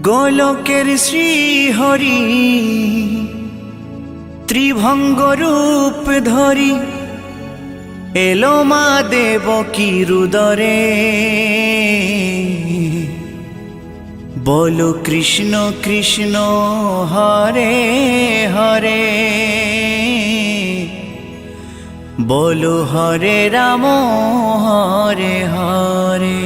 গোলকের শ্রীহরি ত্রিভঙ্গ রূপ ধরি এলো মা দেবকী রুদরে। বলো কৃষ্ণ কৃষ্ণ হরে হরে, বলো হরে রাম হরে হরে।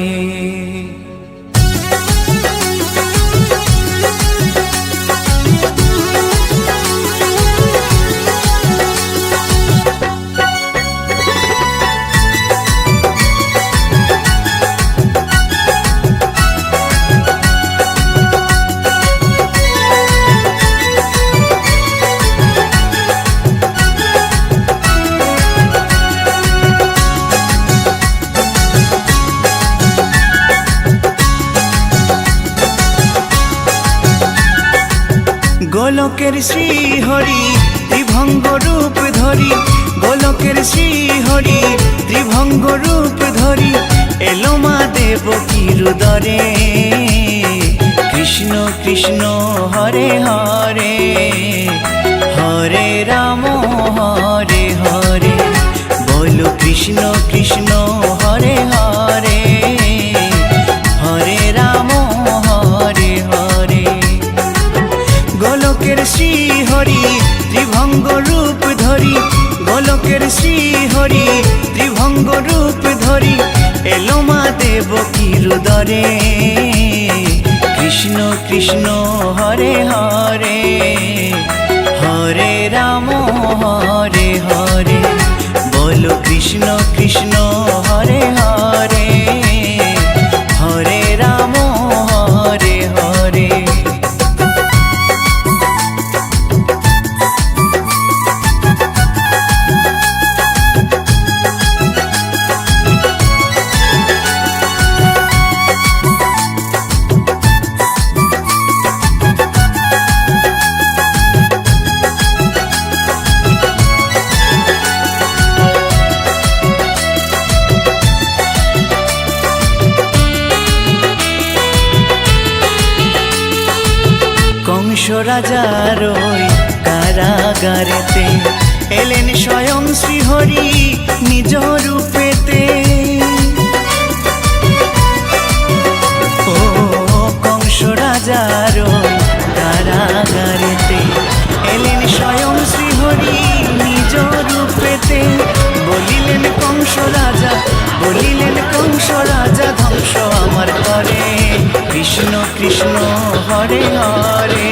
গোলকের শ্রীহরি ত্রিভঙ্গ রূপ ধরি, গোলকের শ্রীহরি ত্রিভঙ্গ রূপ ধরি এলো মা দেবকী রুদরে। কৃষ্ণ কৃষ্ণ হরে হরে, হরে রাম হরে হরে, বলো কৃষ্ণ কৃষ্ণ হরে হরে, হরে রাম হরে হরে। গোলকের শ্রীহরি ত্রিভঙ্গ রূপ ধরি, গোলকের শ্রীহরি ত্রিভঙ্গ রূপ ধরি এলো মা দেবকী রুদরে। কৃষ্ণ কৃষ্ণ হরে হরে, হরে রাম হরে হরে, বলো কৃষ্ণ কৃষ্ণ হরে হরে, হরে রাম হরে হরে। কংস রাজার ওই কারাগারেতে এলেন স্বয়ং শ্রীহরি নিজ রূপেতে। ও কংস রাজার ওই কারাগারেতে এলেন স্বয়ং শ্রীহরি নিজ রূপেতে। বলিলেন কংস রাজা, বলিলেন কংস রাজা ধ্বংস আমার করে। কৃষ্ণ কৃষ্ণ হরে হরে,